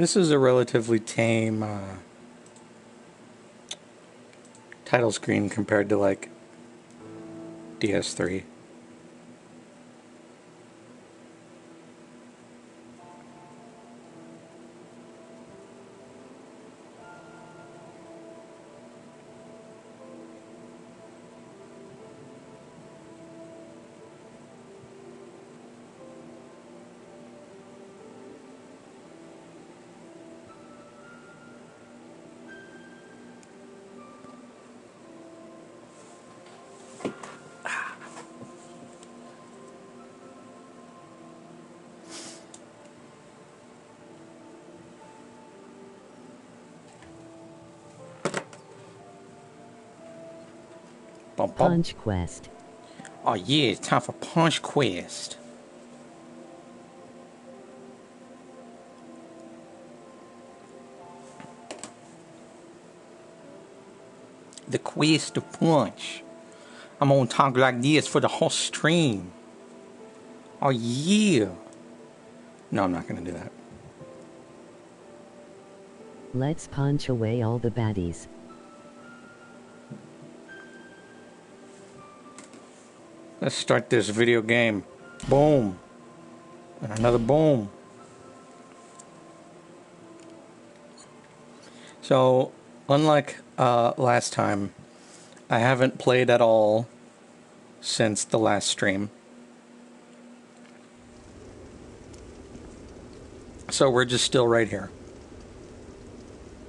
This is a relatively tame title screen compared to like DS3. Bum, bum. Punch Quest. Oh yeah, it's time for Punch Quest. The quest to punch. I'm gonna talk like this for the whole stream. Oh yeah. No, I'm not gonna do that. Let's punch away all the baddies. Let's start this video game. Boom. And another boom. So, unlike last time, I haven't played at all since the last stream. So we're just still right here.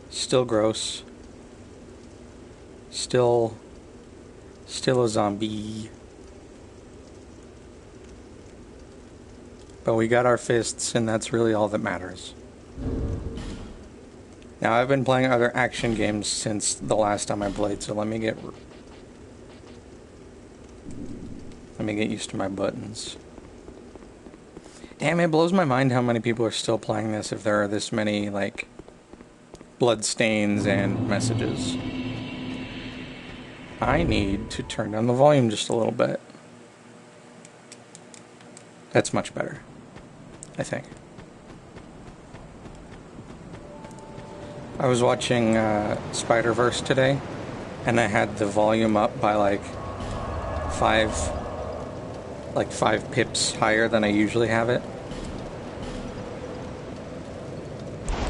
Still gross. Still a zombie. But we got our fists, and that's really all that matters. Now, I've been playing other action games since the last time I played, so let me get used to my buttons. Damn, it blows my mind how many people are still playing this if there are this many, like, blood stains and messages. I need to turn down the volume just a little bit. That's much better, I think. I was watching Spider-Verse today, and I had the volume up by like five pips higher than I usually have it.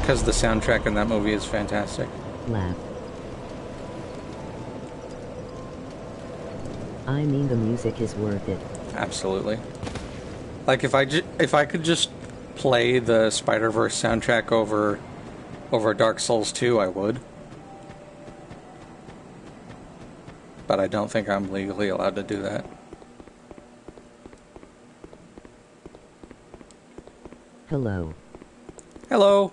Because the soundtrack in that movie is fantastic. Laugh. I mean, the music is worth it. Absolutely. Like if I could just play the Spider-Verse soundtrack over Dark Souls 2, I would. But I don't think I'm legally allowed to do that. Hello. Hello.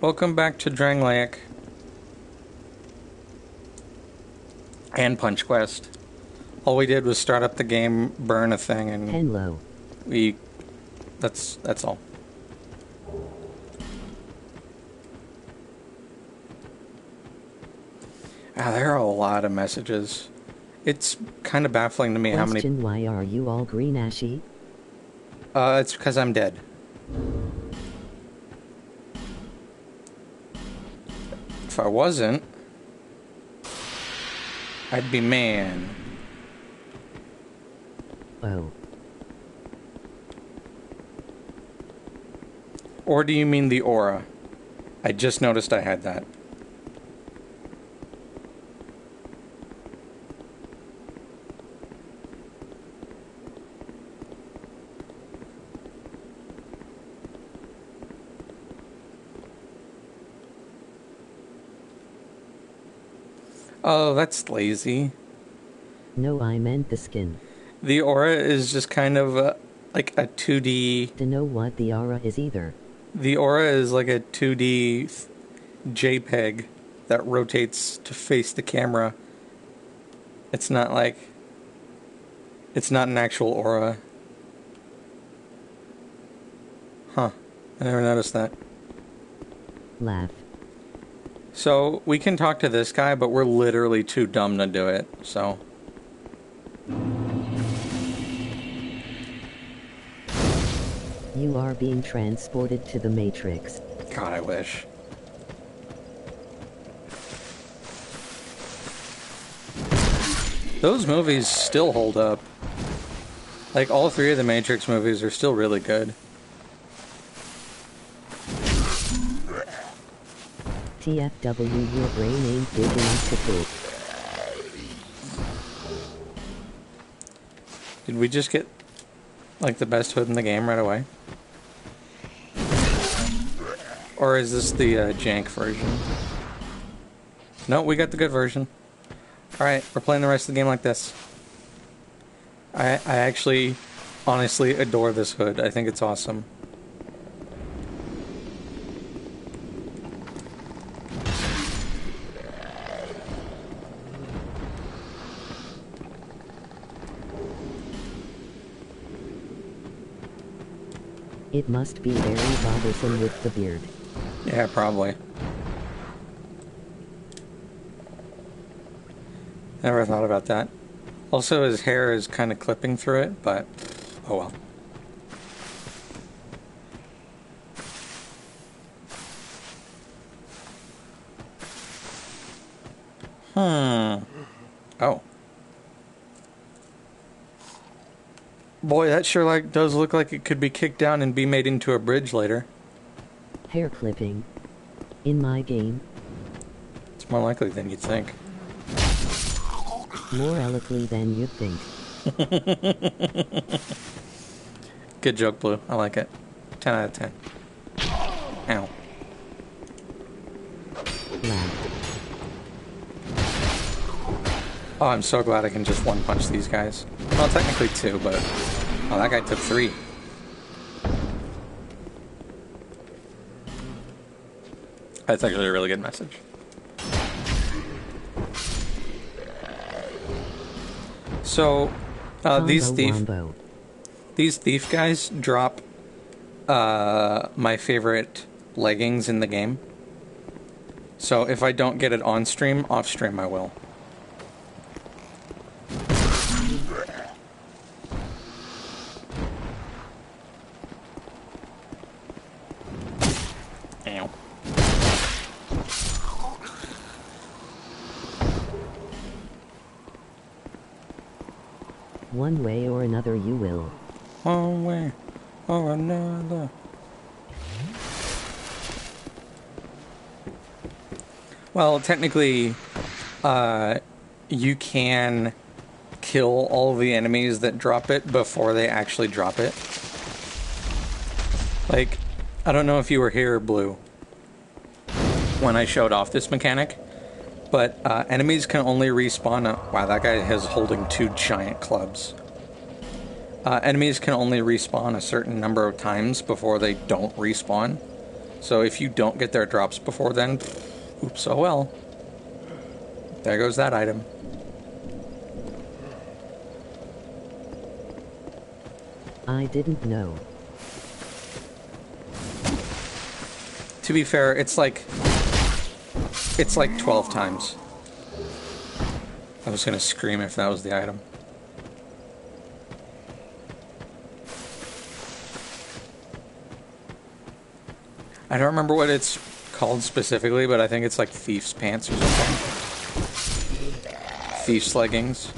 Welcome back to Drangleic. And Punch Quest. All we did was start up the game, burn a thing, and Hello. that's all. There are a lot of messages. It's kind of baffling to me how many... Why are you all green ashy? It's because I'm dead. If I wasn't, I'd be man. Oh. Or do you mean the aura? I just noticed I had that. Oh, that's lazy. No, I meant the skin. The aura is just kind of like a 2D... To know what the aura is either. The aura is like a 2D JPEG that rotates to face the camera. It's not like... It's not an actual aura. Huh. I never noticed that. Laugh. So, we can talk to this guy, but we're literally too dumb to do it, so... You are being transported to the Matrix. God, I wish. Those movies still hold up. Like, all three of the Matrix movies are still really good. TFW, your brain ain't big enough to poop. Did we just get, like, the best hood in the game right away? Or is this the jank version? No, we got the good version. Alright, we're playing the rest of the game like this. I actually, honestly adore this hood. I think it's awesome. It must be very bothersome with the beard. Yeah, probably. Never thought about that. Also, his hair is kind of clipping through it, but oh well. Oh. Boy, that sure does look like it could be kicked down and be made into a bridge later. Hair clipping. In my game. It's more likely than you'd think. More eloquently than you'd think. Good joke, Blue. I like it. 10 out of 10. Ow. Laugh. Oh, I'm so glad I can just one-punch these guys. Well, technically two, but... Oh, that guy took 3. That's actually a really good message. So, these thief guys drop my favorite leggings in the game. So if I don't get it on stream, off stream I will. Ow. One way or another you will. One way or another. Well, technically, you can kill all the enemies that drop it before they actually drop it. Like, I don't know if you were here, Blue, when I showed off this mechanic, but enemies can only respawn... wow, that guy is holding 2 giant clubs. Enemies can only respawn a certain number of times before they don't respawn. So if you don't get their drops before then, oops, oh well. There goes that item. I didn't know. To be fair, it's like 12 times. I was gonna scream if that was the item. I don't remember what it's called specifically, but I think it's like Thief's Pants or something. Thief's Leggings.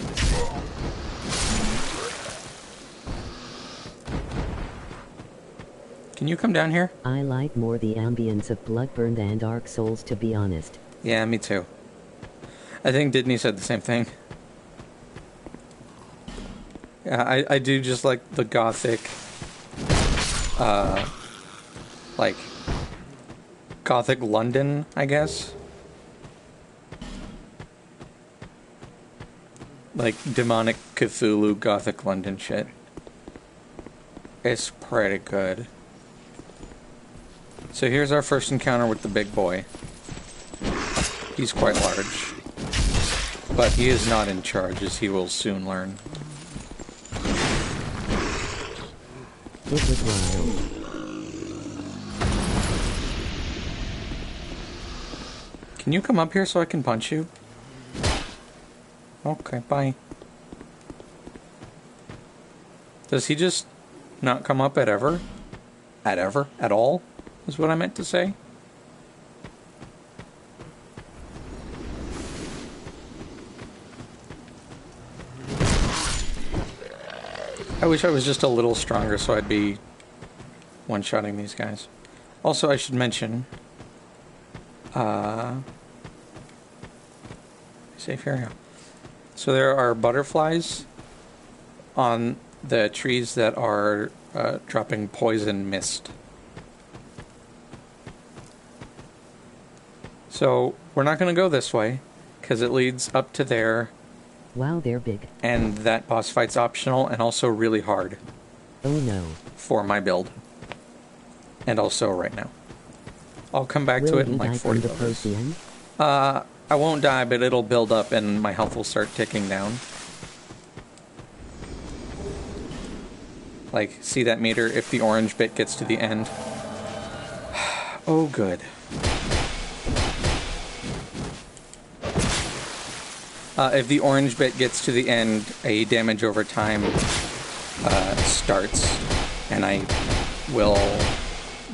Can you come down here? I like more the ambience of Bloodborne and Dark Souls, to be honest. Yeah, me too. I think Didney said the same thing. Yeah, I do just like the gothic, like, gothic London, I guess. Like, demonic Cthulhu gothic London shit. It's pretty good. So here's our first encounter with the big boy. He's quite large. But he is not in charge, as he will soon learn. It was wild. Can you come up here so I can punch you? Okay, bye. Does he just not come up at ever? at all, is what I meant to say. I wish I was just a little stronger so I'd be one-shotting these guys. Also, I should mention, safe area. So there are butterflies on the trees that are dropping poison mist. So we're not going to go this way because it leads up to there. Wow, they're big. And that boss fight's optional and also really hard. Oh no. For my build. And also right now. I'll come back to it in like 40 levels. I won't die, but it'll build up and my health will start ticking down. Like, see that meter? If the orange bit gets to the end. Oh, good. If the orange bit gets to the end, a damage over time starts, and I will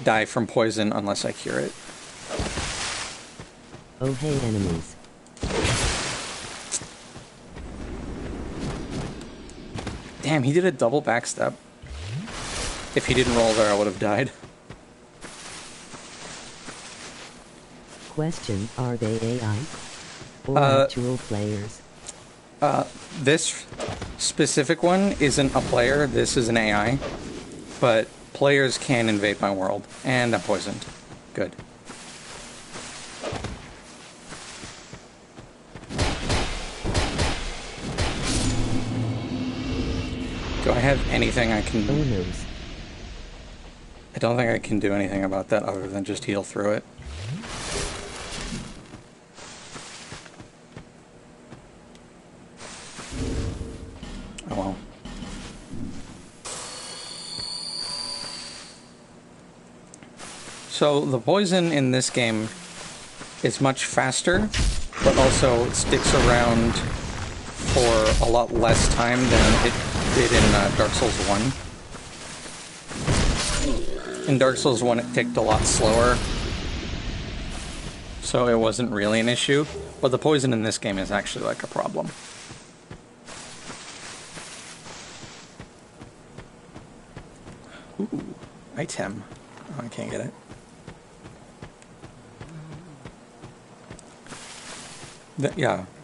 die from poison unless I cure it. Oh hey enemies. Damn, he did a double backstep. If he didn't roll there, I would have died. Question, are they AI? Or actual players? This specific one isn't a player, this is an AI. But players can invade my world. And I'm poisoned. Good. Do I have anything I can... Oh noes. I don't think I can do anything about that other than just heal through it. Oh well. So the poison in this game is much faster, but also sticks around for a lot less time than it did in Dark Souls 1. In Dark Souls 1 it ticked a lot slower, so it wasn't really an issue, but the poison in this game is actually like a problem. Ooh, item. Oh, I can't get it.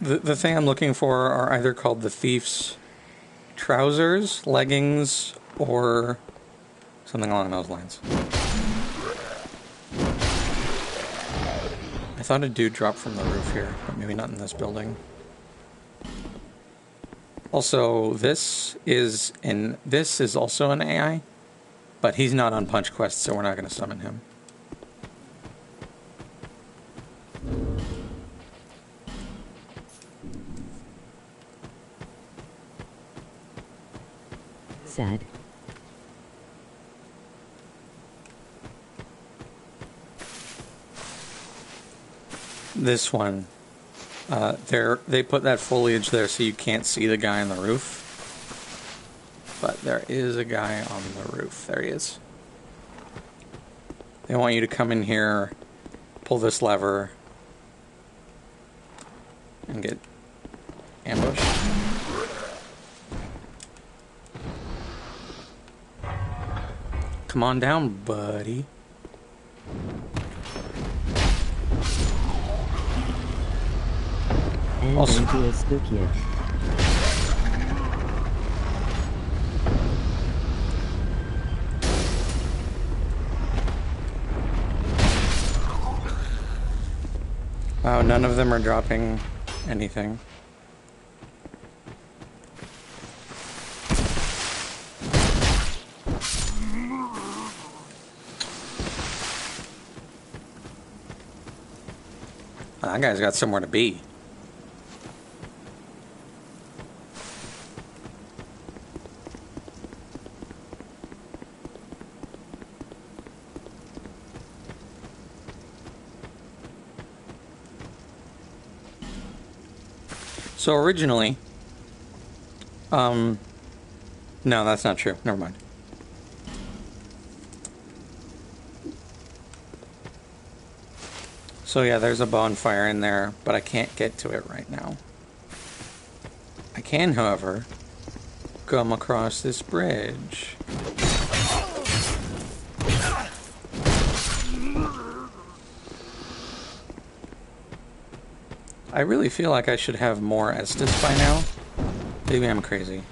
The thing I'm looking for are either called the Thief's trousers, leggings, or something along those lines. I thought a dude dropped from the roof here, but maybe not in this building. Also, this is also an AI, but he's not on PUNCHQUEST, so we're not going to summon him. Sad. This one, they put that foliage there so you can't see the guy on the roof. But there is a guy on the roof. There he is. They want you to come in here, pull this lever, and get ambushed. Come on down, buddy. And Also, don't feel spooky. wow, none of them are dropping anything. That guy's got somewhere to be. So originally, no, that's not true. Never mind. So yeah, there's a bonfire in there, but I can't get to it right now. I can, however, come across this bridge. I really feel like I should have more Estus by now. Maybe I'm crazy.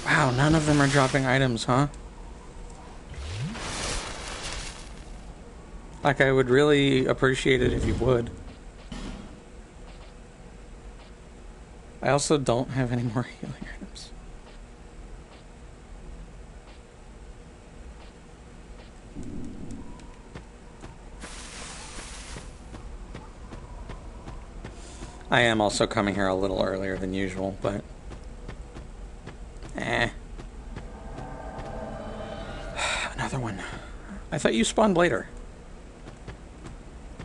Wow, none of them are dropping items, huh? Like, I would really appreciate it if you would. I also don't have any more healing items. I am also coming here a little earlier than usual, but... Another one. I thought you spawned later.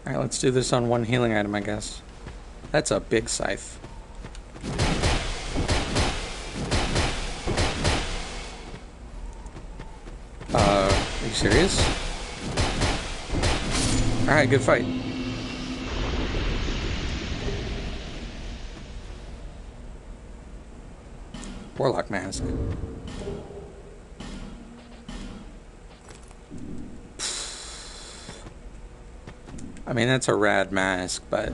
Alright, let's do this on one healing item, I guess. That's a big scythe. Are you serious? Alright, good fight. Warlock mask. I mean, that's a rad mask, but...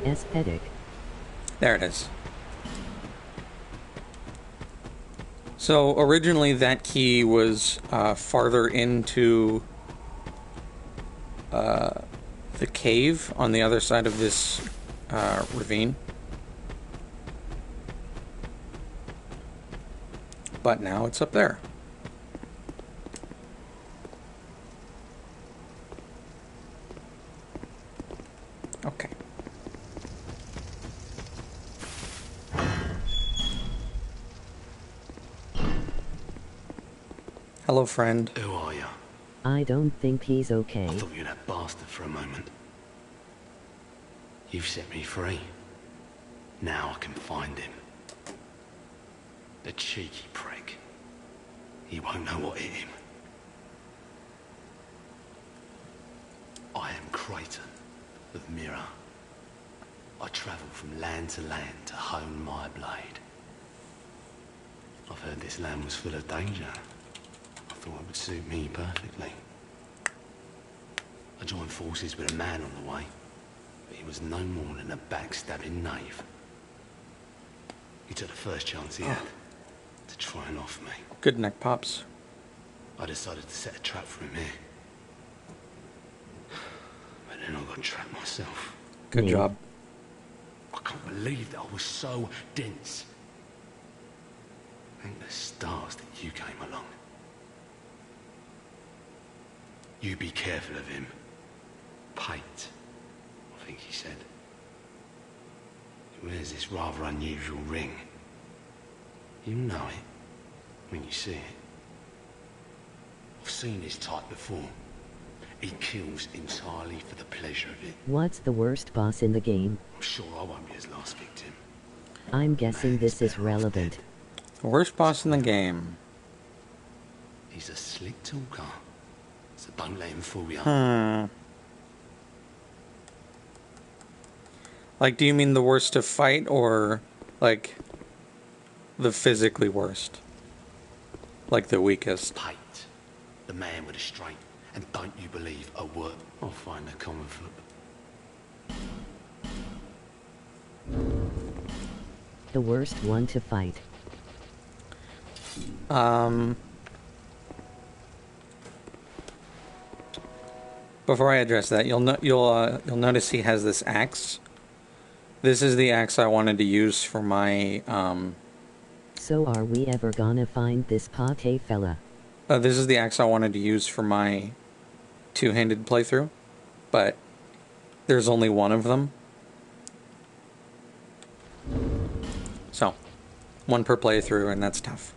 Aesthetic. There it is. So, originally that key was farther into the cave on the other side of this ravine. But now it's up there. Okay. Hello, friend. Who are you? I don't think he's okay. I thought you were that bastard for a moment. You've set me free. Now I can find him. The cheeky prick. He won't know what hit him. I am Creighton of Mirror. I travel from land to land to hone my blade. I've heard this land was full of danger. I thought it would suit me perfectly. I joined forces with a man on the way, but he was no more than a backstabbing knave. He took the first chance he had to try and off me. Good neck pops. I decided to set a trap for him here. But then I got trapped myself. Good job. I can't believe that I was so dense. Thank the stars that you came along. You be careful of him. Pate, I think he said. He wears this rather unusual ring. You know it when you see it. I've seen his type before. He kills entirely for the pleasure of it. What's the worst boss in the game? I'm sure I won't be his last victim. I'm guessing this is relevant. The worst boss in the game. He's a slick talker, so don't let him fool you. Like, do you mean the worst to fight, or, like, the physically worst? Like, the weakest? Pate, the man with a strength, and don't you believe a word. I'll find a common foot. The worst one to fight. Before I address that, you'll notice he has this axe. This is the axe I wanted to use for my So are we ever gonna find this Pate fella? this is the axe I wanted to use for my two-handed playthrough, but there's only one of them. So, one per playthrough, and that's tough.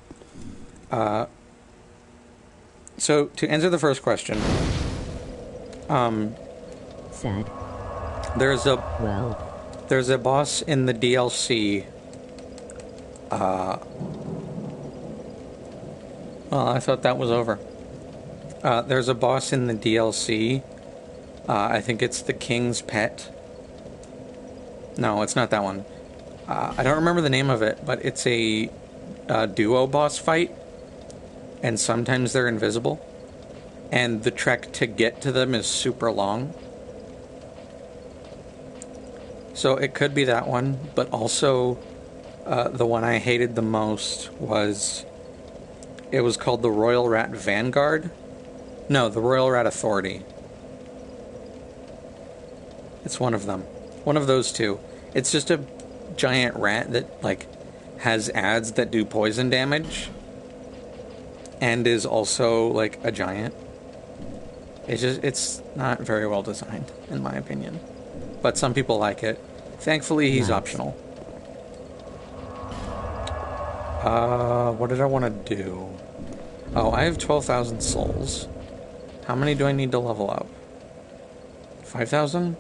So, to answer the first question, Sad. there's a Well, there's a boss in the DLC. Well, I thought that was over. There's a boss in the DLC. I think it's the King's Pet. No, it's not that one. I don't remember the name of it, but it's a duo boss fight. And sometimes they're invisible. And the trek to get to them is super long. So it could be that one, but also the one I hated the most was... It was called the Royal Rat Vanguard? No, the Royal Rat Authority. It's one of them. One of those two. It's just a giant rat that, like, has ads that do poison damage. And is also, like, a giant. It's not very well designed, in my opinion. But some people like it. Thankfully, he's optional. What did I want to do? Oh, I have 12,000 souls. How many do I need to level up? 5,000?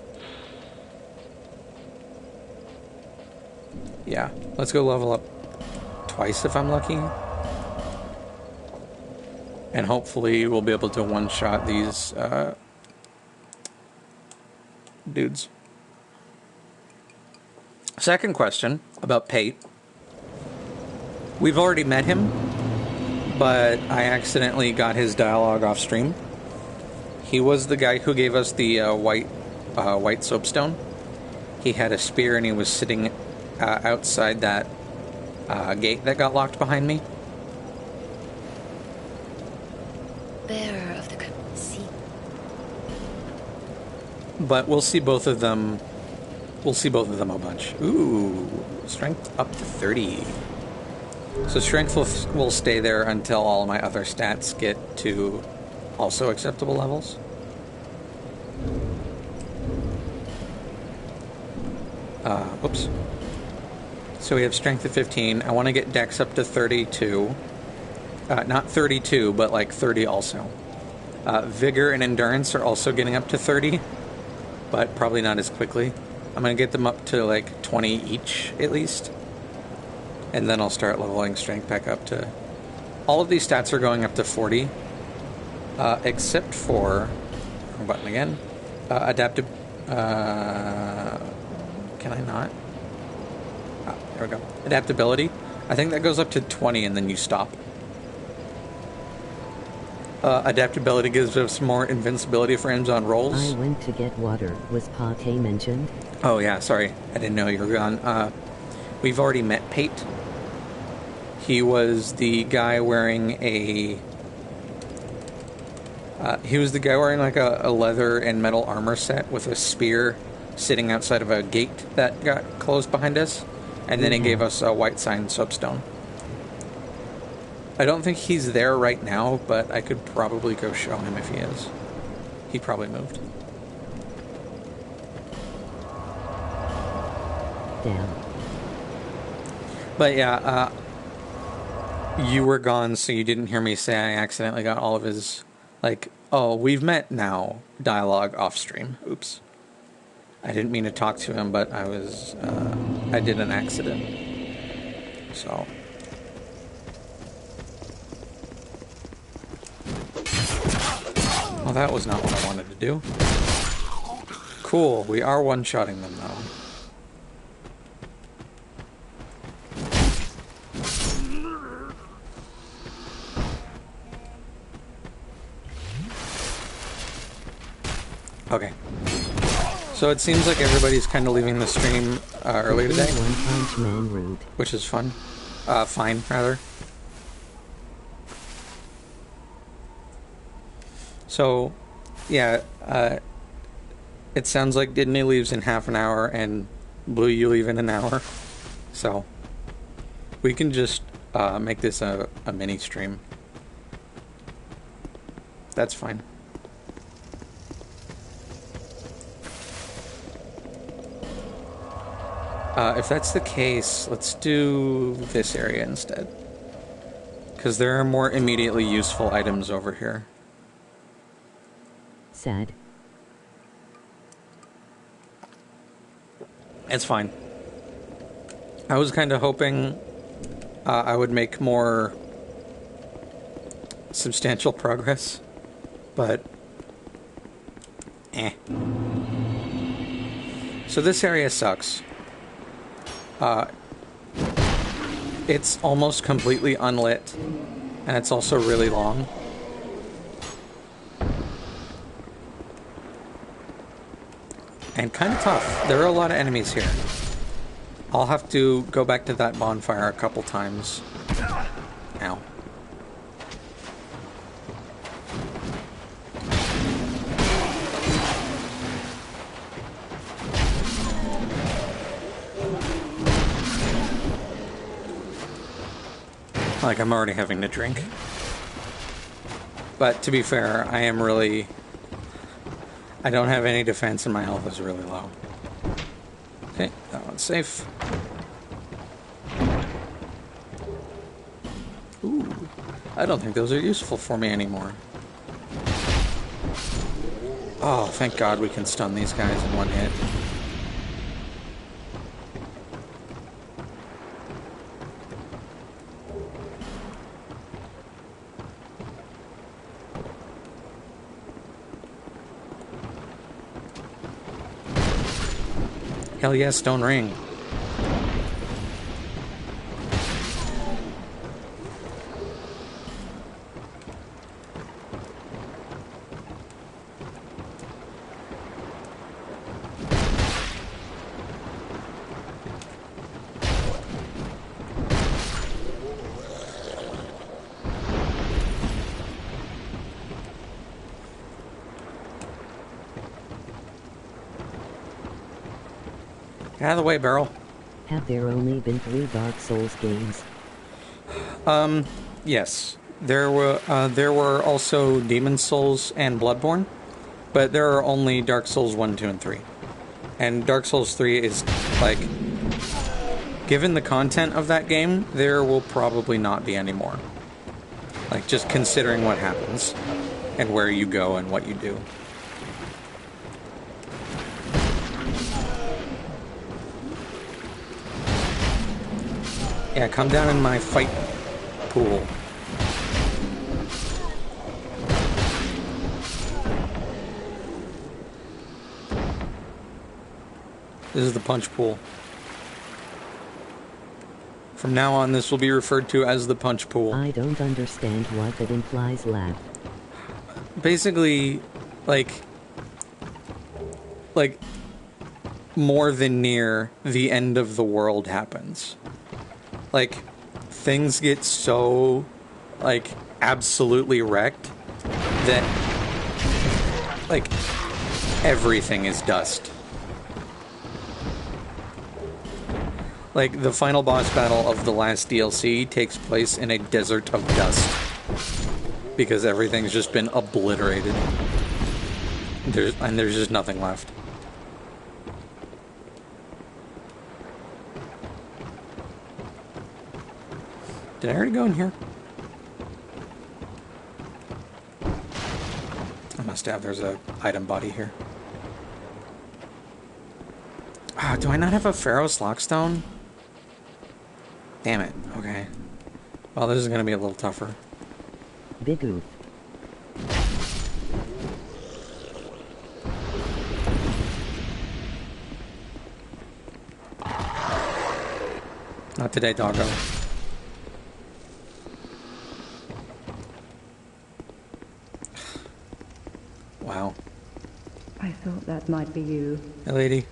Yeah, let's go level up twice if I'm lucky. And hopefully we'll be able to one-shot these dudes. Second question about Pate. We've already met him, but I accidentally got his dialogue off stream. He was the guy who gave us the white soapstone. He had a spear and he was sitting outside that gate that got locked behind me. Bearer of the sea. But we'll see both of them. We'll see both of them a bunch. Ooh, strength up to 30. So strength will stay there until all of my other stats get to also acceptable levels. Oops. So we have strength at 15. I want to get dex up to 32. Not 32, but like 30 also. Vigor and endurance are also getting up to 30, but probably not as quickly. I'm going to get them up to like 20 each, at least. And then I'll start leveling strength back up to... All of these stats are going up to 40. Except for... Wrong button again. Adaptive... Can I not? There we go. Adaptability. I think that goes up to 20 and then you stop. Adaptability gives us more invincibility frames on rolls. I went to get water. Was Pate mentioned? Oh yeah, sorry. I didn't know you were gone. We've already met Pate. He was the guy wearing a... he was the guy wearing like a leather and metal armor set with a spear sitting outside of a gate that got closed behind us. And then he gave us a white sign soapstone. I don't think he's there right now, but I could probably go show him if he is. He probably moved. Damn. But yeah, you were gone, so you didn't hear me say I accidentally got all of his, like, oh, we've met now dialogue off stream. Oops. I didn't mean to talk to him, but I was, I did an accident. So... Well, that was not what I wanted to do. Cool, we are one-shotting them now. Okay. So it seems like everybody's kind of leaving the stream early today. One Punch Man rude. Which is fun. Fine, rather. So, yeah, it sounds like Disney leaves in half an hour and Blue, you leave in an hour. So, we can just make this a mini stream. That's fine. If that's the case, let's do this area instead. Because there are more immediately useful items over here. Sad. It's fine. I was kind of hoping I would make more substantial progress, but eh. So this area sucks. It's almost completely unlit, and it's also really long. And kind of tough. There are a lot of enemies here. I'll have to go back to that bonfire a couple times. Ow. Like, I'm already having to drink. But to be fair, I am really... I don't have any defense and my health is really low. Okay, that one's safe. Ooh, I don't think those are useful for me anymore. Oh, thank God we can stun these guys in one hit. Hell yes, stone ring. Get out of the way, Beryl. Have there only been 3 Dark Souls games? Yes. There were also Demon Souls and Bloodborne, but there are only Dark Souls 1, 2, and 3. And Dark Souls 3 is, like, given the content of that game, there will probably not be any more. Like, just considering what happens, and where you go and what you do. Yeah, come down in my fight pool. This is the punch pool. From now on, this will be referred to as the punch pool. I don't understand what that implies, laugh. Basically, like more than near the end of the world happens. Like, things get so, like, absolutely wrecked that, like, everything is dust. Like, the final boss battle of the last DLC takes place in a desert of dust. Because everything's just been obliterated. There's just nothing left. Did I already go in here? I must have. There's a item body here. Ah, do I not have a Pharaoh's Lockstone? Damn it. Okay. Well, this is going to be a little tougher. Big oof. Not today, doggo. Wow. I thought that might be you. Hey, lady.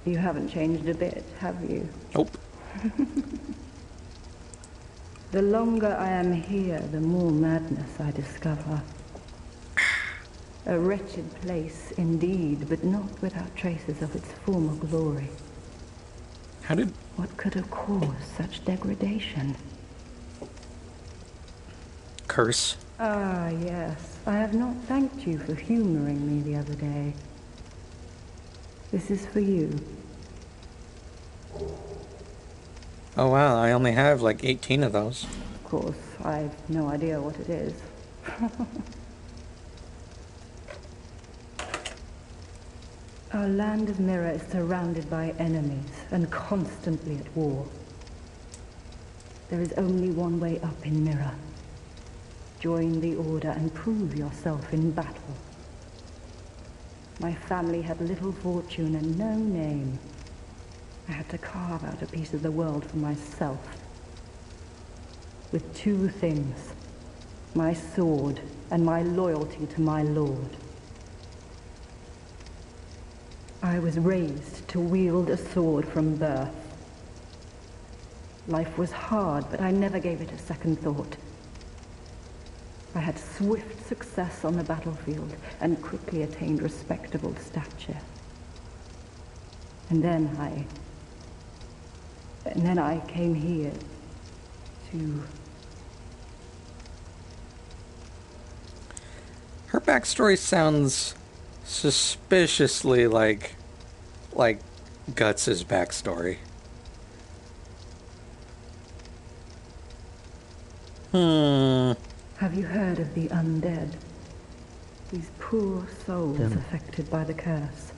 You haven't changed a bit, have you? Nope. The longer I am here, the more madness I discover. A wretched place indeed, but not without traces of its former glory. How did... What could have caused such degradation? Curse? Ah, yes. I have not thanked you for humoring me the other day. This is for you. Oh wow, I only have like 18 of those. Of course, I've no idea what it is. Our land of Mirror is surrounded by enemies and constantly at war. There is only one way up in Mirror. Join the Order and prove yourself in battle. My family had little fortune and no name. I had to carve out a piece of the world for myself. With two things, my sword and my loyalty to my lord. I was raised to wield a sword from birth. Life was hard, but I never gave it a second thought. I had swift success on the battlefield and quickly attained respectable stature. And then I came here to... Her backstory sounds suspiciously like Guts' backstory. Have you heard of the undead? These poor souls affected by the curse.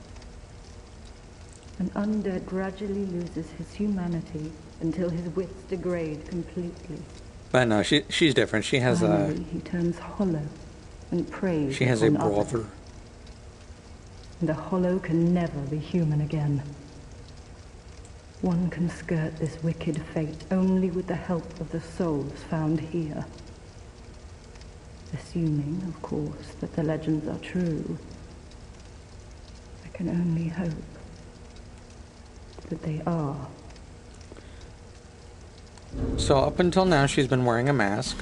An undead gradually loses his humanity until his wits degrade completely. But no, she's different. She has Finally, he turns hollow and preys she has a upon others. brother. And the hollow can never be human again. One can skirt this wicked fate only with the help of the souls found here. Assuming, of course, that the legends are true. I can only hope that they are. So up until now, she's been wearing a mask.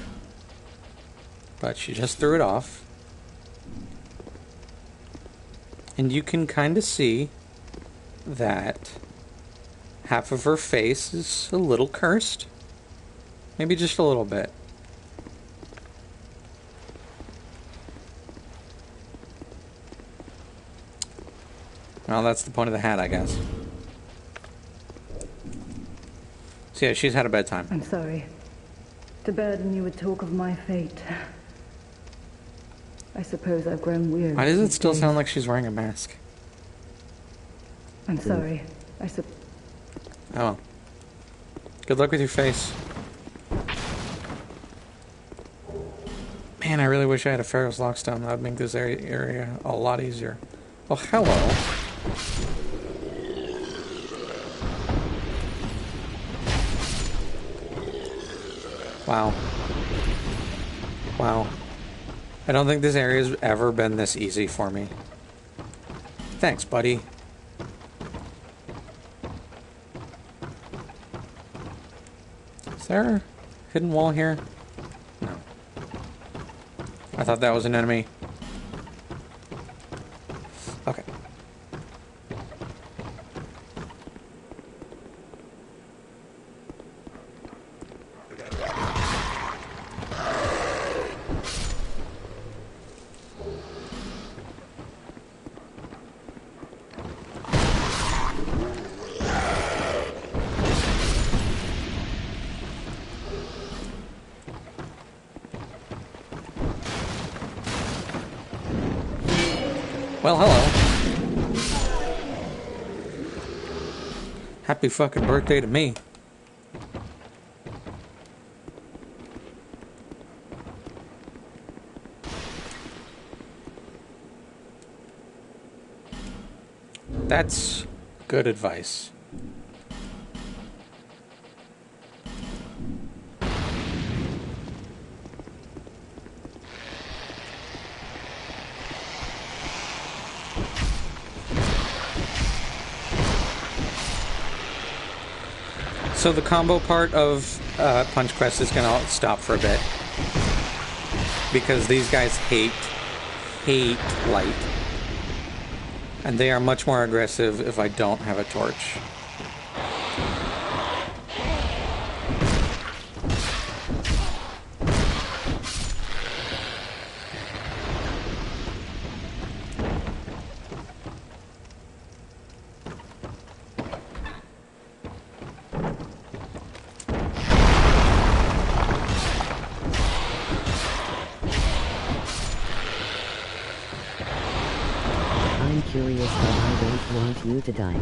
But she just threw it off. And you can kind of see that half of her face is a little cursed. Maybe just a little bit. Well, that's the point of the hat, I guess. So yeah, she's had a bad time. I'm sorry to burden you with talk of my fate. I suppose I've grown weird. Why does it these still days. sound like she's wearing a mask? I'm sorry. Oh well. Good luck with your face. Man, I really wish I had a Pharaoh's Lockstone. That would make this area a lot easier. Oh, hello. Wow. Wow. I don't think this area's ever been this easy for me. Thanks, buddy. Is there a hidden wall here? No. I thought that was an enemy. Okay. Well, hello. Happy fucking birthday to me. That's good advice. So the combo part of Punch Quest is going to stop for a bit. Because these guys hate light. And they are much more aggressive if I don't have a torch. curious, but I don't want you to die.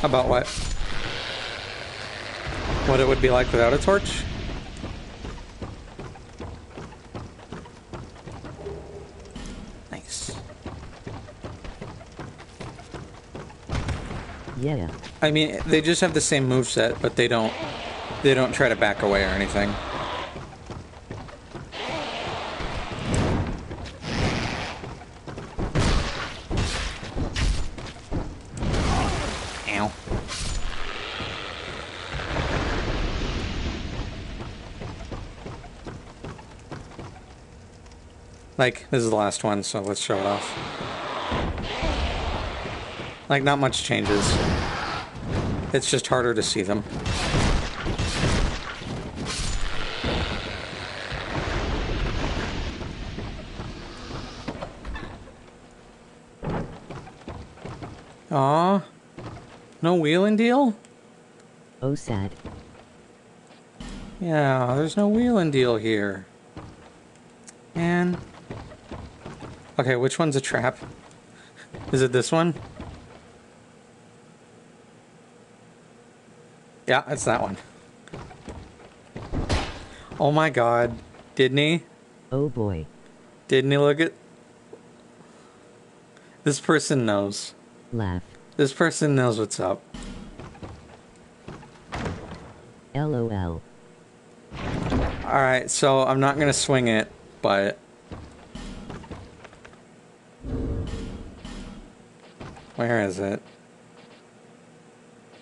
About what? What it would be like without a torch? Nice. Yeah. I mean, they just have the same moveset, but they don't try to back away or anything. Ow. Like, this is the last one, so let's show it off. Like, not much changes. It's just harder to see them. Aw. No wheeling deal? Oh, sad. Yeah, there's no wheeling deal here. Man. Okay, which one's a trap? Is it this one? Yeah, it's that one. Oh my god. Didn't he? Oh boy. Didn't he look at... This person knows. Laugh. This person knows what's up. LOL. Alright, so I'm not gonna swing it, but... Where is it?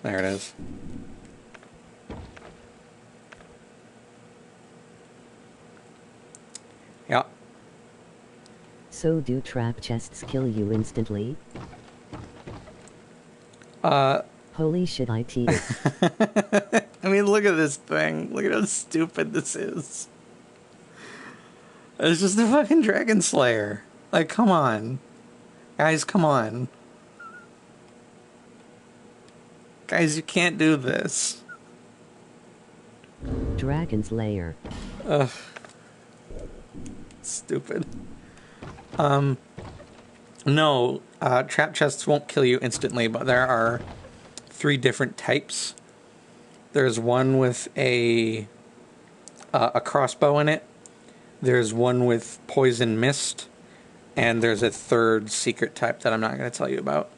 There it is. Yeah. So do trap chests kill you instantly? Holy shit, I teed. I mean, look at this thing. Look at how stupid this is. It's just a fucking Dragon Slayer. Like, come on. Guys, come on. Guys, you can't do this. Dragon's Lair. Ugh. Stupid. No, trap chests won't kill you instantly, but there are 3 different types. There's one with a crossbow in it. There's one with poison mist. And there's a 3rd secret type that I'm not going to tell you about.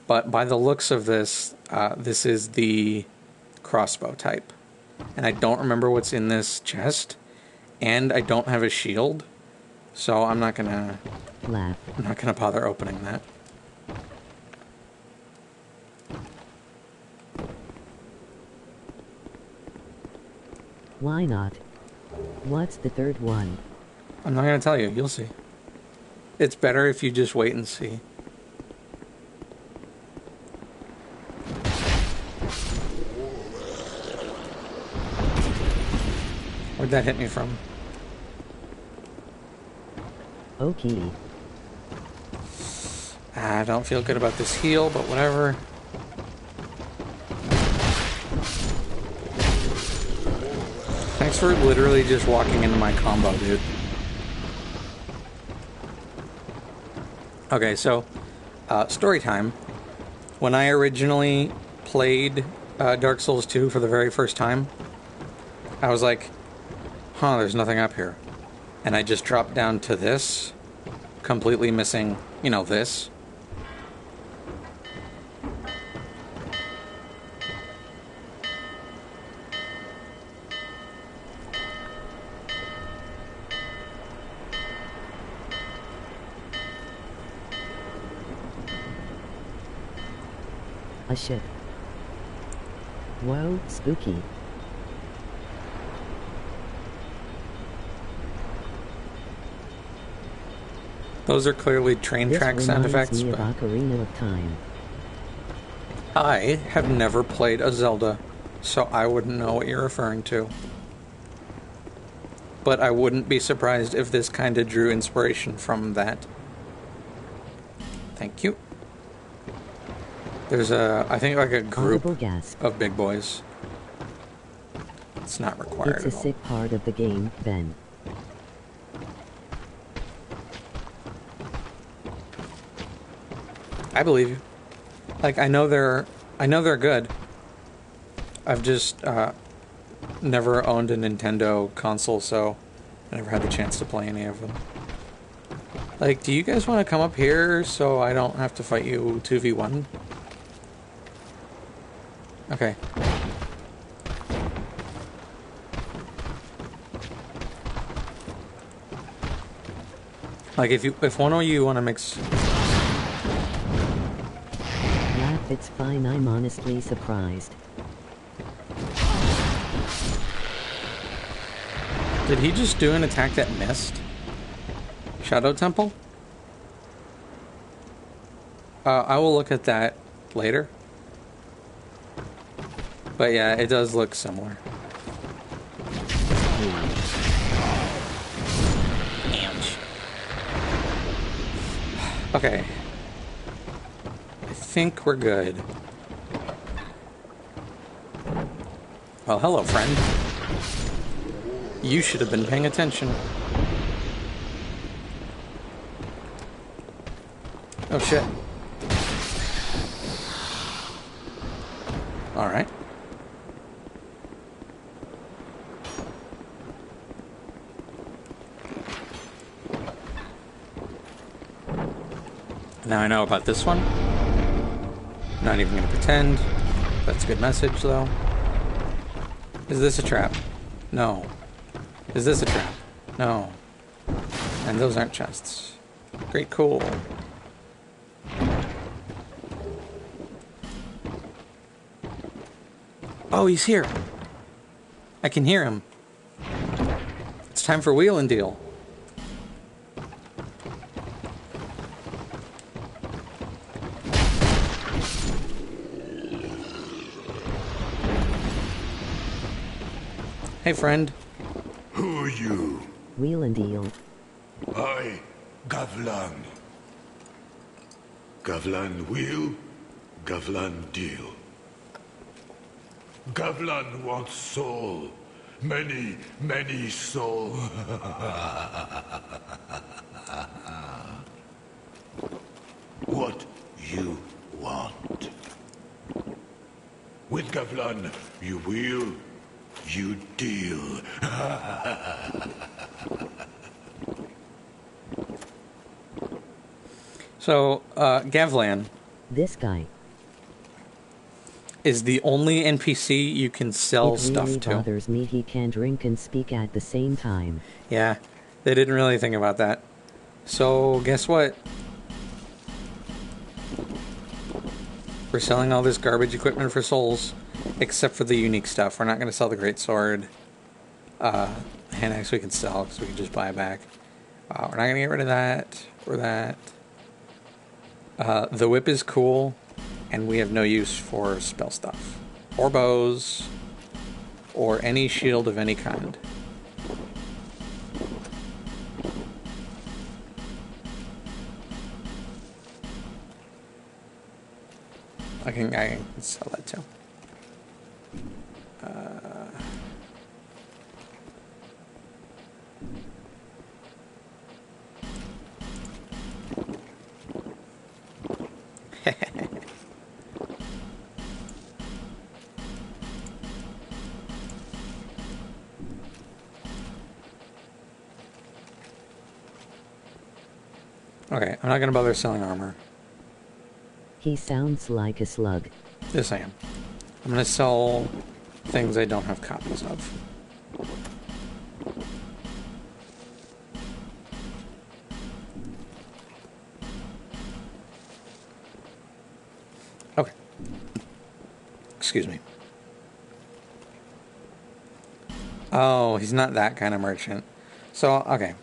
But by the looks of this, this is the crossbow type. And I don't remember what's in this chest. And I don't have a shield. So I'm not gonna... Laugh. I'm not gonna bother opening that. Why not? What's the 3rd one? I'm not gonna tell you. You'll see. It's better if you just wait and see. Where'd that hit me from? Okay. I don't feel good about this heal, but whatever. Thanks for literally just walking into my combo, dude. Okay, so, story time. When I originally played Dark Souls 2 for the very first time, I was like, huh, there's nothing up here. And I just dropped down to this, completely missing, you know, this. A ship. Whoa, spooky. Those are clearly train track sound effects. Me of But Ocarina of Time. I have never played a Zelda, so I wouldn't know what you're referring to. But I wouldn't be surprised if this kind of drew inspiration from that. Thank you. There's I think like a group of big boys. It's not required It's a at all. sick part of the game, Ben. I believe you. Like, I know they're good. I've just never owned a Nintendo console, so I never had the chance to play any of them. Like, do you guys want to come up here so I don't have to fight you 2v1? Okay. Like, if one of you want to mix... Laugh, it's fine, I'm honestly surprised. Did he just do an attack that missed? Shadow Temple? I will look at that later. But yeah, it does look similar. Ouch. Okay. I think we're good. Well, hello, friend. You should have been paying attention. Oh, shit. Alright. Now I know about this one. Not even going to pretend. That's a good message, though. Is this a trap? No. Is this a trap? No. And those aren't chests. Great, cool. Oh, he's here. I can hear him. It's time for wheel and deal. Hey, friend. Who are you? Wheel and deal. I, Gavlan. Gavlan wheel, Gavlan deal. Gavlan wants soul. Many, many soul. What you want? With Gavlan, you wheel, you deal. So, Gavlan This guy. is the only NPC you can sell It stuff really to. bothers me he can drink and speak at the same time. Yeah, they didn't really think about that. So, guess what? We're selling all this garbage equipment for souls, except for the unique stuff. We're not going to sell the great sword. Hand axe we can sell, because we can just buy it back. We're not going to get rid of that, or that. The whip is cool, and we have no use for spell stuff. Or bows, or any shield of any kind. I can sell that too. Okay, I'm not going to bother selling armor. He sounds like a slug. Yes, I am. I'm going to sell things I don't have copies of. Okay. Excuse me. Oh, he's not that kind of merchant. So, okay.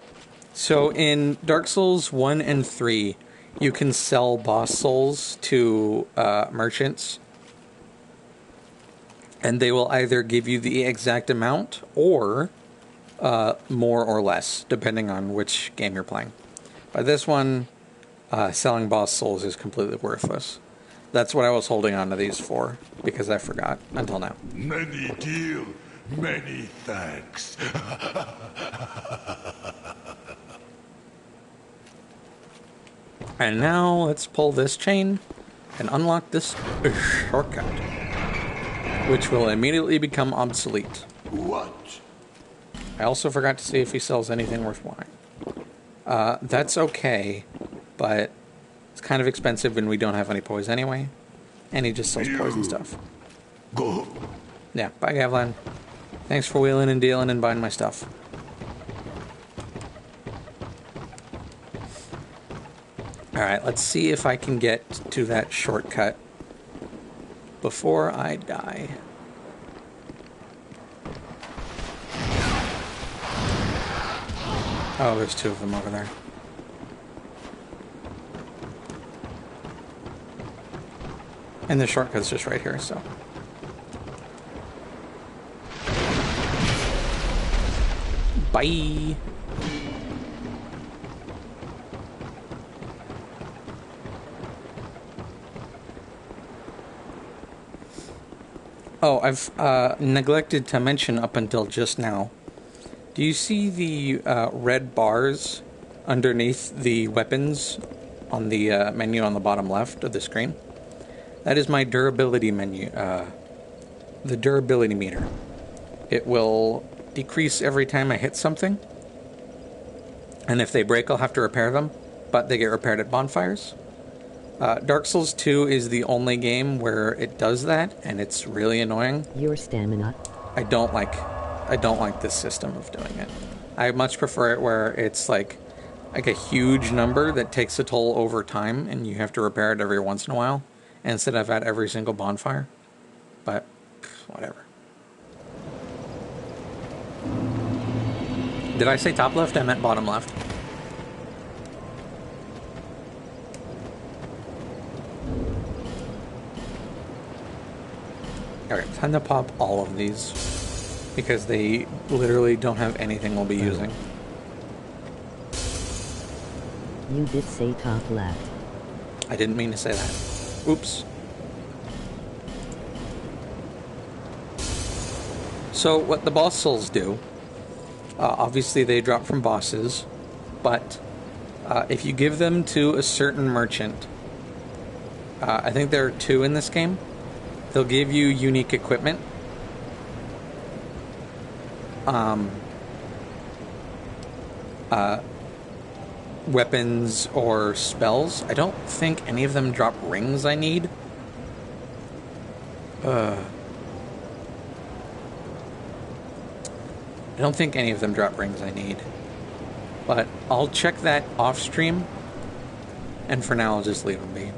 So in Dark Souls 1 and 3, you can sell boss souls to merchants. And they will either give you the exact amount or more or less, depending on which game you're playing. By this one, selling boss souls is completely worthless. That's what I was holding on to these for, because I forgot until now. Many deal, many thanks. And now let's pull this chain and unlock this shortcut, which will immediately become obsolete. What? I also forgot to see if he sells anything worthwhile. That's okay, but it's kind of expensive and we don't have any poise anyway. And he just sells poison stuff. Go. Yeah, bye Gavlan. Thanks for wheeling and dealing and buying my stuff. Alright, let's see if I can get to that shortcut before I die. Oh, there's two of them over there. And the shortcut's just right here, so. Bye! Oh, I've neglected to mention up until just now. Do you see the red bars underneath the weapons on the menu on the bottom left of the screen? That is my durability menu, the durability meter. It will decrease every time I hit something. And if they break, I'll have to repair them, but they get repaired at bonfires. Dark Souls 2 is the only game where it does that, and it's really annoying. Your stamina. I don't like this system of doing it. I much prefer it where it's like a huge number that takes a toll over time, and you have to repair it every once in a while, instead of at every single bonfire. But whatever. Did I say top left? I meant bottom left. Alright, time to pop all of these, because they literally don't have anything we'll be using. You did say top left. I didn't mean to say that. Oops. So what the boss souls do, obviously they drop from bosses, but if you give them to a certain merchant, I think there are 2 in this game, they'll give you unique equipment. Weapons or spells. I don't think any of them drop rings I need. I don't think any of them drop rings I need. But I'll check that off stream. And for now, I'll just leave them be.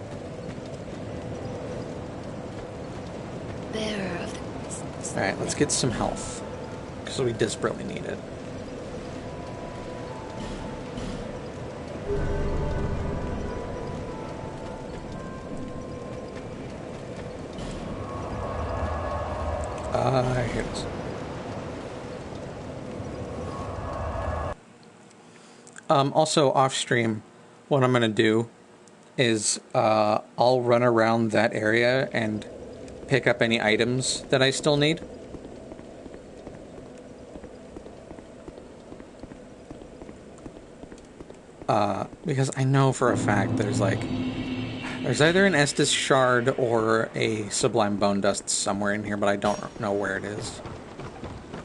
Bearer of the... Alright, let's get some health. Because we desperately need it. Here it is. Also, off stream, what I'm going to do is I'll run around that area and pick up any items that I still need. Because I know for a fact there's either an Estus shard or a Sublime Bone Dust somewhere in here, but I don't know where it is.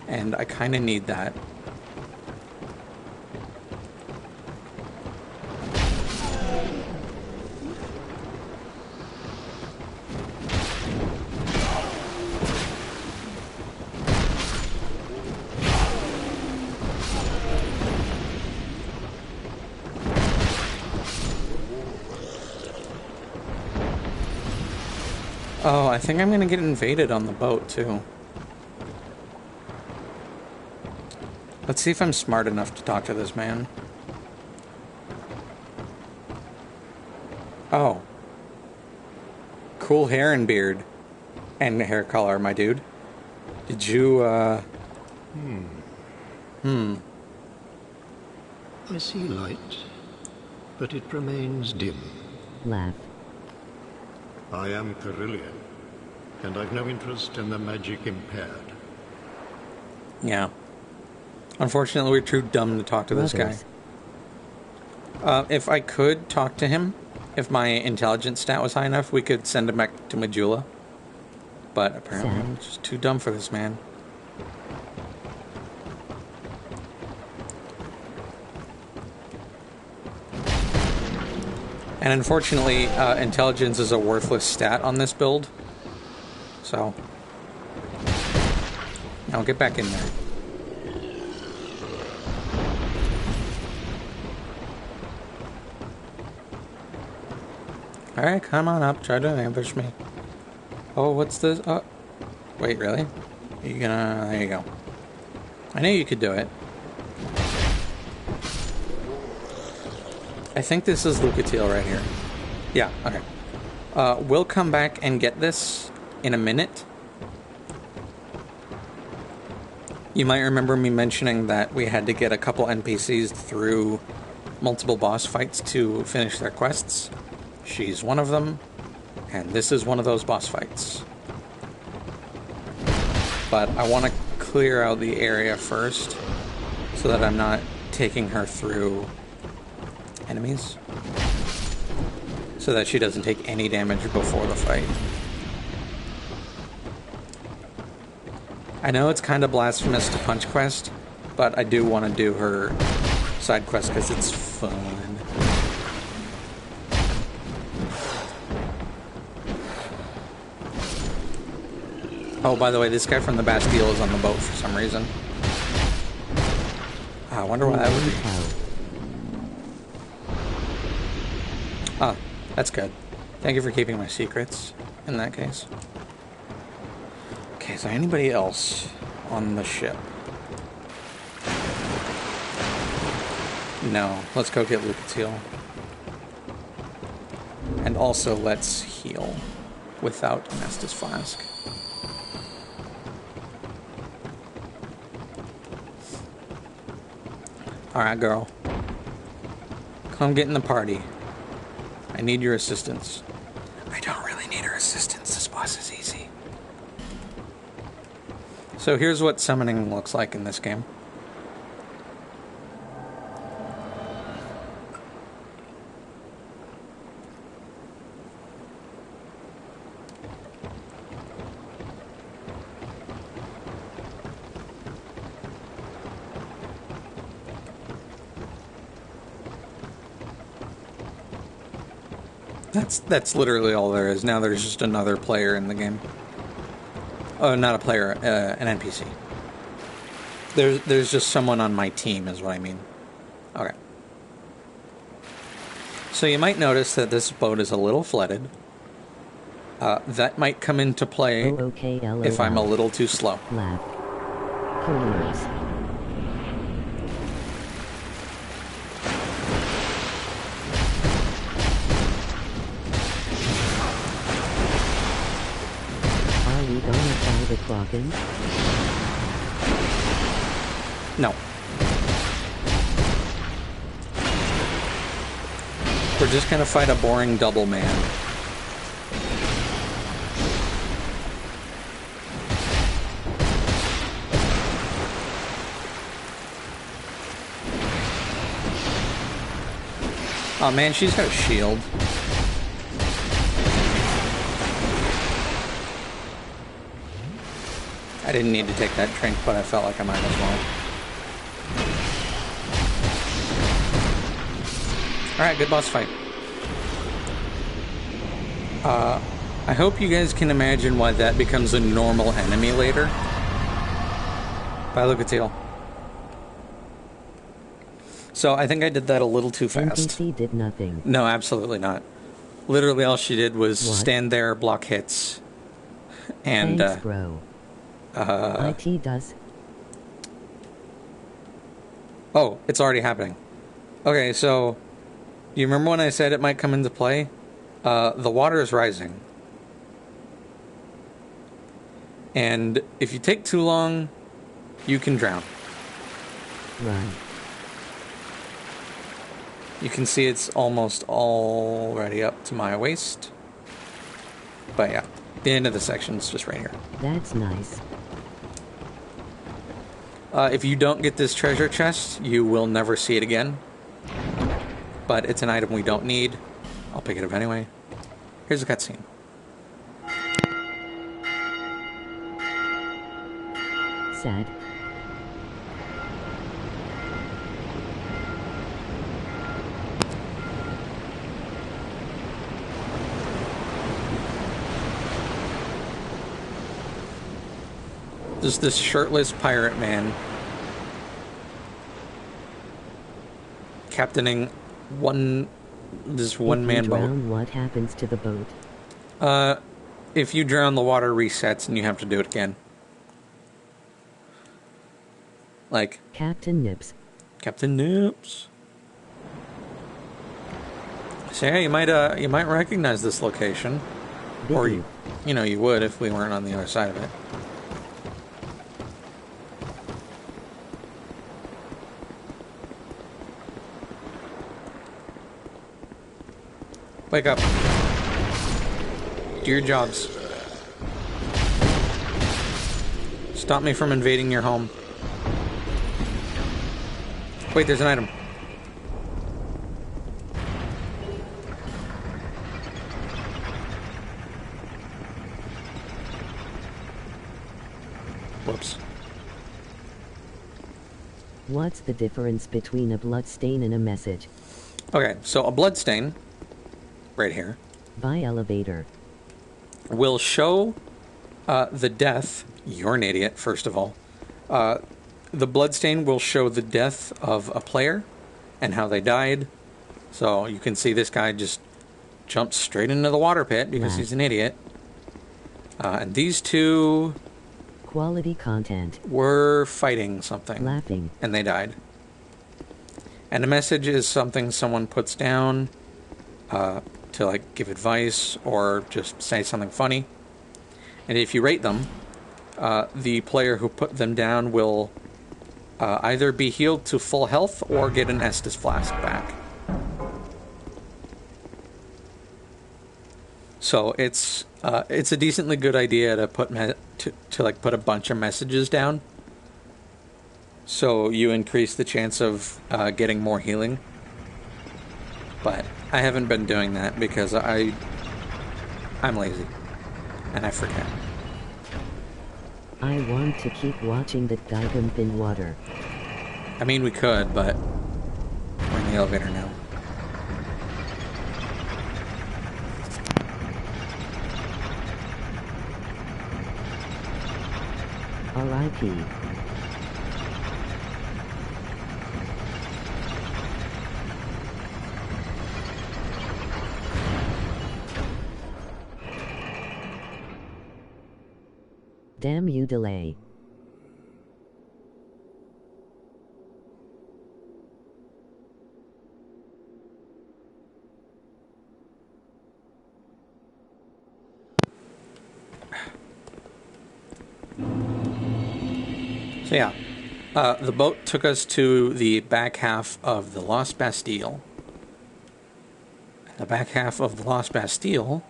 And I kind of need that. Oh, I think I'm gonna get invaded on the boat, too. Let's see if I'm smart enough to talk to this man. Oh. Cool hair and beard. And hair color, my dude. Did you, I see light, but it remains dim. Laugh. I am Carillion, and I've no interest in the magic impaired. Yeah. Unfortunately, we're too dumb to talk to this guy. Brothers. If I could talk to him, if my intelligence stat was high enough, we could send him back to Majula. But apparently I'm just too dumb for this man. And unfortunately, intelligence is a worthless stat on this build. So, now get back in there. Alright, come on up. Try to ambush me. Oh, what's this? Oh, wait, really? You gonna... There you go. I knew you could do it. I think this is Lucatiel right here. Yeah, okay. We'll come back and get this in a minute. You might remember me mentioning that we had to get a couple NPCs through multiple boss fights to finish their quests. She's one of them, and this is one of those boss fights. But I want to clear out the area first, so that I'm not taking her through enemies, so that she doesn't take any damage before the fight. I know it's kind of blasphemous to punch quest, but I do want to do her side quest because it's fun. Oh, by the way, this guy from the Bastille is on the boat for some reason. I wonder why that would be. Oh, that's good. Thank you for keeping my secrets, in that case. Okay, is there anybody else on the ship? No. Let's go get Lucatiel. And also, let's heal without Nestus Flask. Alright, girl. Come get in the party. I need your assistance. I don't really need her assistance. This boss is easy. So here's what summoning looks like in this game. That's literally all there is. Now there's just another player in the game. Oh, not a player, an NPC. There's just someone on my team is what I mean. Okay. So you might notice that this boat is a little flooded. That might come into play if I'm a little too slow. No. We're just gonna fight a boring double man. Oh man, she's got a shield. I didn't need to take that drink, but I felt like I might as well. Alright, good boss fight. I hope you guys can imagine why that becomes a normal enemy later. Bye, Lucatiel. So I think I did that a little too fast. NPC did nothing. No, absolutely not. Literally all she did was stand there, block hits, and thanks, bro. IT does. Oh, it's already happening. Okay, so you remember when I said it might come into play? The water is rising. And if you take too long, you can drown. Right. You can see it's almost already up to my waist. But yeah, the end of the section is just right here. That's nice. If you don't get this treasure chest, you will never see it again. But it's an item we don't need. I'll pick it up anyway. Here's a cutscene. Sad. Just this shirtless pirate man captaining this one-man boat. What happens to the boat? If you drown, the water resets and you have to do it again. Like Captain Nips. Captain Nips. So yeah, you might recognize this location, or you would if we weren't on the other side of it. Wake up. Do your jobs. Stop me from invading your home. Wait, there's an item. Whoops. What's the difference between a bloodstain and a message? Okay, so a bloodstain, right here, By elevator. will show the death. You're an idiot, first of all. The bloodstain will show the death of a player and how they died. So you can see this guy just jumped straight into the water pit because he's an idiot. And these two Quality content. were fighting something. Laughing. And they died. And a message is something someone puts down to like give advice or just say something funny. And if you rate them, the player who put them down will either be healed to full health or get an Estus flask back. So it's a decently good idea to put put a bunch of messages down, so you increase the chance of getting more healing. But I haven't been doing that because I'm lazy and I forget. I want to keep watching that guy jump in water. I mean, we could, but we're in the elevator now. R.I.P. Damn you, delay. So yeah, the boat took us to the back half of the Lost Bastille. The back half of the Lost Bastille...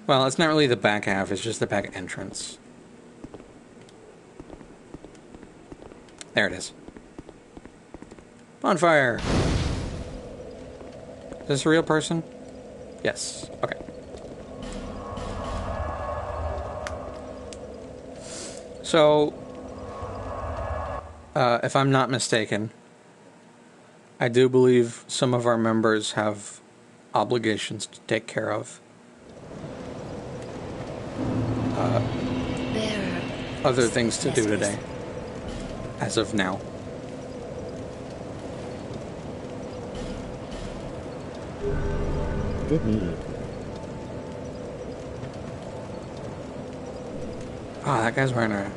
Well, it's not really the back half, it's just the back entrance. There it is. Bonfire! Is this a real person? Yes. Okay. So, if I'm not mistaken, I do believe some of our members have obligations to take care of. Other things to do today, as of now. Did me. Ah, that guy's wearing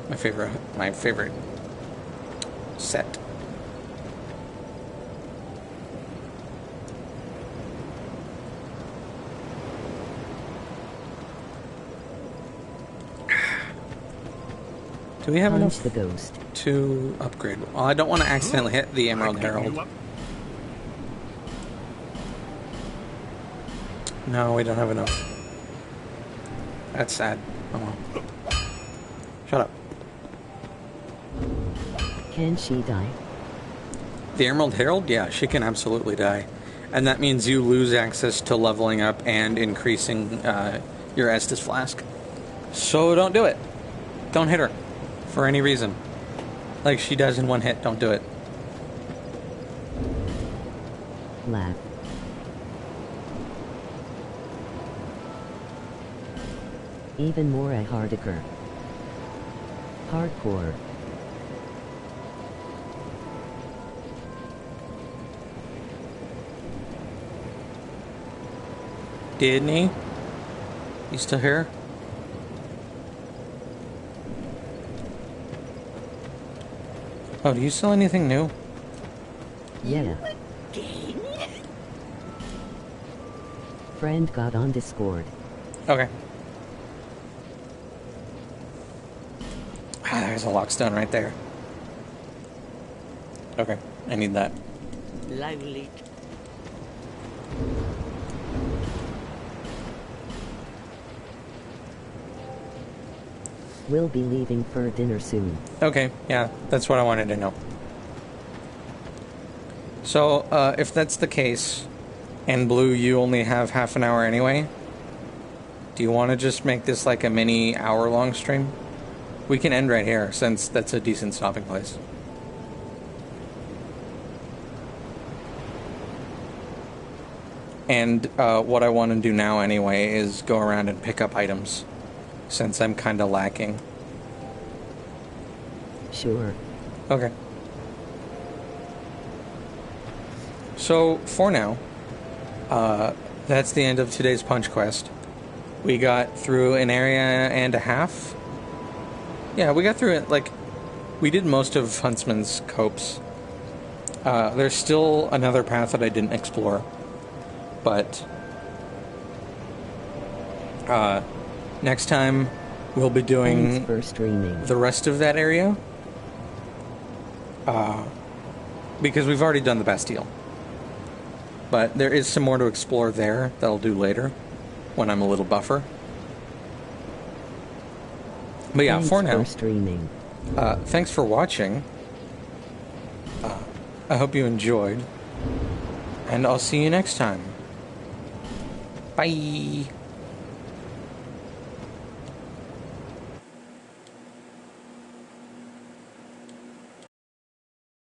my favorite set. Do we have Punch enough the ghost to upgrade? Well, I don't want to accidentally hit the Emerald Herald. No, we don't have enough. That's sad. Oh well. Shut up. Can she die? The Emerald Herald, yeah, she can absolutely die. And that means you lose access to leveling up and increasing your Estus Flask. So don't do it. Don't hit her. For any reason. Like she does in one hit, don't do it. Laugh. Even more a hardiker. Hardcore. Didn't he? You still here? Oh, do you sell anything new? Yeah. Friend got on Discord. Okay. Ah, there's a lockstone right there. Okay, I need that. Lively. We'll be leaving for dinner soon. Okay, yeah, that's what I wanted to know. So, if that's the case, and Blue, you only have half an hour anyway, do you want to just make this like a mini hour-long stream? We can end right here, since that's a decent stopping place. And what I want to do now anyway is go around and pick up items, since I'm kind of lacking. Sure. Okay. So, for now, that's the end of today's Punch Quest. We got through an area and a half. Yeah, we got through it, like, we did most of Huntsman's copse. There's still another path that I didn't explore. But, next time, we'll be doing Thanks for streaming. the rest of that area. Because we've already done the Bastille. But there is some more to explore there that I'll do later, when I'm a little buffer. But yeah, Thanks for now, for streaming. thanks for watching. I hope you enjoyed. And I'll see you next time. Bye!